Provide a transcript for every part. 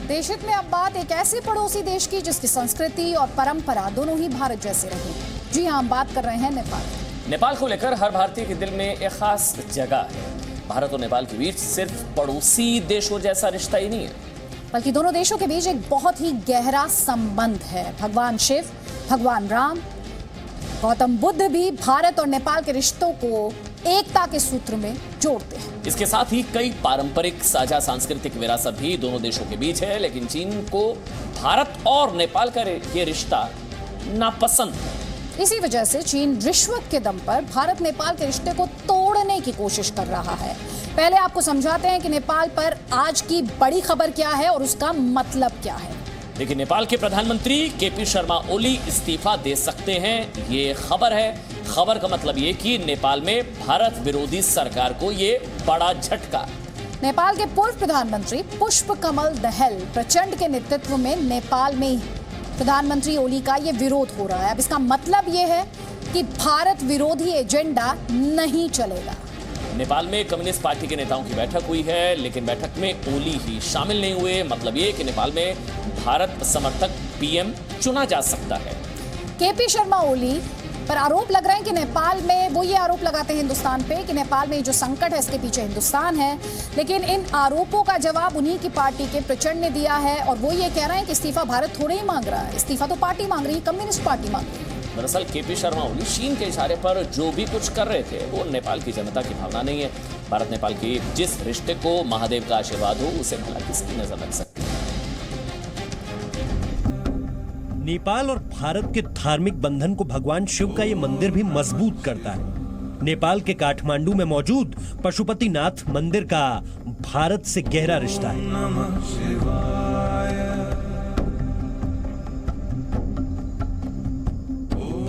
देश हित में अब बात एक ऐसे पड़ोसी देश की जिसकी संस्कृति और परंपरा दोनों ही भारत जैसे रही। जी हाँ, हम बात कर रहे हैं नेपाल। नेपाल को लेकर हर भारतीय के दिल में एक खास जगह है। भारत और नेपाल के बीच सिर्फ पड़ोसी देशों जैसा रिश्ता ही नहीं है, बल्कि दोनों देशों के बीच एक बहुत ही गहरा संबंध है। भगवान शिव, भगवान राम, गौतम बुद्ध भी भारत और नेपाल के रिश्तों को एकता के सूत्र में जोड़ते हैं। इसके साथ ही कई पारंपरिक साझा सांस्कृतिक विरासत भी दोनों देशों के बीच है, लेकिन चीन को भारत और नेपाल का ये रिश्ता नापसंद है। इसी वजह से चीन रिश्वत के दम पर भारत नेपाल के रिश्ते को तोड़ने की कोशिश कर रहा है। पहले आपको समझाते हैं कि नेपाल पर आज की बड़ी खबर क्या है और उसका मतलब क्या है। देखिए, नेपाल के प्रधानमंत्री केपी शर्मा ओली इस्तीफा दे सकते हैं, ये खबर है। खबर का मतलब ये कि नेपाल में भारत विरोधी सरकार को ये बड़ा झटका। नेपाल के पूर्व प्रधानमंत्री पुष्प कमल दहल प्रचंड के नेतृत्व में नेपाल में प्रधानमंत्री ओली का ये विरोध हो रहा है। अब इसका मतलब ये है कि भारत विरोधी एजेंडा नहीं चलेगा। नेपाल में कम्युनिस्ट पार्टी के नेताओं की बैठक हुई है, लेकिन बैठक में ओली ही शामिल नहीं हुए। मतलब ये कि नेपाल में भारत समर्थक पीएम चुना जा सकता है। केपी शर्मा ओली पर आरोप लग रहे हैं कि नेपाल में, वो ये आरोप लगाते हैं हिंदुस्तान पे कि नेपाल में जो संकट है इसके पीछे हिंदुस्तान है। लेकिन इन आरोपों का जवाब उन्हीं की पार्टी के प्रचंड ने दिया है और वो ये कह रहे हैं कि इस्तीफा भारत थोड़े ही मांग रहा है, इस्तीफा तो पार्टी मांग रही है, कम्युनिस्ट पार्टी मांग रही है। दरअसल केपी शर्मा ओली चीन के इशारे पर जो भी कुछ कर रहे थे वो नेपाल की जनता की भावना नहीं है। भारत नेपाल के जिस रिश्ते को महादेव का आशीर्वाद हो उसे भला किसकी नजर लग सकती है। नेपाल और भारत के धार्मिक बंधन को भगवान शिव का ये मंदिर भी मजबूत करता है। नेपाल के काठमांडू में मौजूद पशुपतिनाथ मंदिर का भारत से गहरा रिश्ता है।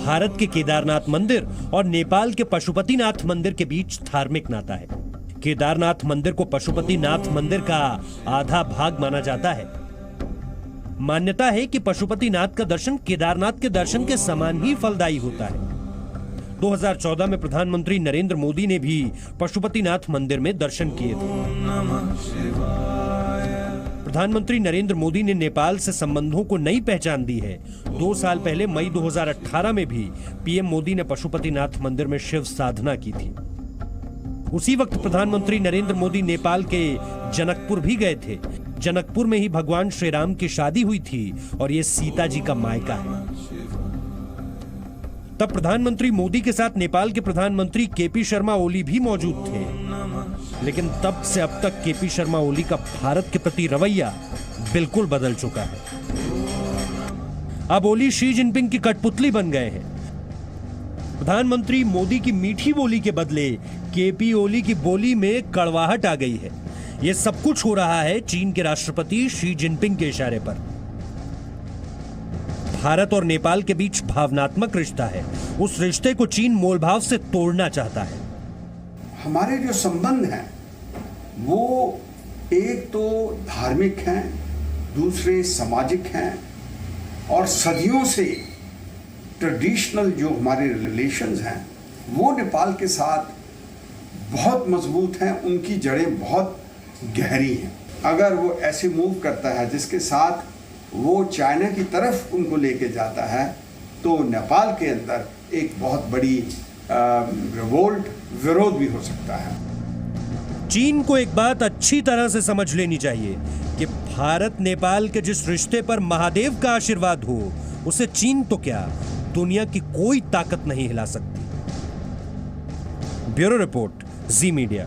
भारत के केदारनाथ मंदिर और नेपाल के पशुपतिनाथ मंदिर के बीच धार्मिक नाता है। केदारनाथ मंदिर को पशुपतिनाथ मंदिर का आधा भाग माना जाता है। मान्यता है कि पशुपतिनाथ का दर्शन केदारनाथ के दर्शन के समान ही फलदायी होता है। 2014 में प्रधानमंत्री नरेंद्र मोदी ने भी पशुपतिनाथ मंदिर में दर्शन किए थे। प्रधानमंत्री नरेंद्र मोदी ने नेपाल से संबंधों को नई पहचान दी है। 2 साल पहले मई 2018 में भी पीएम मोदी ने पशुपतिनाथ मंदिर में शिव साधना की थी। उसी वक्त प्रधानमंत्री नरेंद्र मोदी नेपाल के जनकपुर भी गए थे। जनकपुर में ही भगवान श्री राम की शादी हुई थी और ये सीता जी का मायका है। तब प्रधानमंत्री मोदी के साथ नेपाल के प्रधानमंत्री केपी शर्मा ओली भी मौजूद थे। लेकिन तब से अब तक केपी शर्मा ओली का भारत के प्रति रवैया बिल्कुल बदल चुका है। अब ओली शी जिनपिंग की कठपुतली बन गए हैं। प्रधानमंत्री मोदी की मीठी बोली के बदले केपी ओली की बोली में कड़वाहट आ गई है। यह सब कुछ हो रहा है चीन के राष्ट्रपति शी जिनपिंग के इशारे पर। भारत और नेपाल के बीच भावनात्मक रिश्ता है। उस रिश्ते को चीन मोलभाव से तोड़ना चाहता है। हमारे जो संबंध हैं वो एक तो धार्मिक हैं, दूसरे सामाजिक हैं और सदियों से ट्रेडिशनल जो हमारे रिलेशंस हैं वो नेपाल के साथ बहुत मजबूत हैं। उनकी जड़ें बहुत गहरी हैं। अगर वो ऐसे मूव करता है जिसके साथ वो चाइना की तरफ उनको लेके जाता है तो नेपाल के अंदर एक बहुत बड़ी रिवोल्ट, विरोध भी हो सकता है। चीन को एक बात अच्छी तरह से समझ लेनी चाहिए कि भारत नेपाल के जिस रिश्ते पर महादेव का आशीर्वाद हो उसे चीन तो क्या, दुनिया की कोई ताकत नहीं हिला सकती। ब्यूरो रिपोर्ट, जी मीडिया।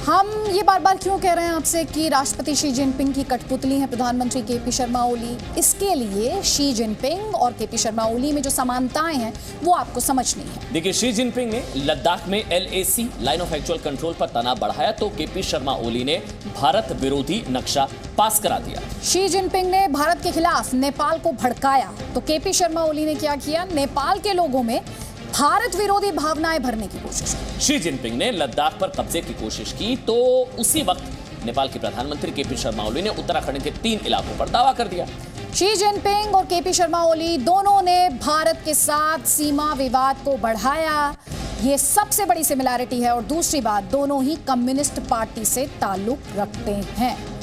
हम ये बार बार क्यों कह रहे हैं आपसे कि राष्ट्रपति शी जिनपिंग की कठपुतली है प्रधानमंत्री केपी शर्मा ओली? इसके लिए शी जिनपिंग और केपी शर्मा ओली में जो समानताएं हैं वो आपको समझनी है। देखिए, शी जिनपिंग ने लद्दाख में LAC line of actual control पर तनाव बढ़ाया तो केपी शर्मा ओली ने भारत विरोधी नक्शा पास करा दिया। शी जिनपिंग ने भारत के खिलाफ नेपाल को भड़काया तो केपी शर्मा ओली ने क्या किया? नेपाल के लोगों में भारत विरोधी भावनाएं भरने की कोशिश की। शी जिनपिंग ने लद्दाख पर कब्जे की कोशिश की तो उसी वक्त नेपाल के प्रधानमंत्री केपी शर्मा ओली ने उत्तराखंड के 3 इलाकों पर दावा कर दिया। शी जिनपिंग और केपी शर्मा ओली दोनों ने भारत के साथ सीमा विवाद को बढ़ाया ये सबसे बड़ी सिमिलैरिटी है। और दूसरी बात, दोनों ही कम्युनिस्ट पार्टी से ताल्लुक रखते हैं।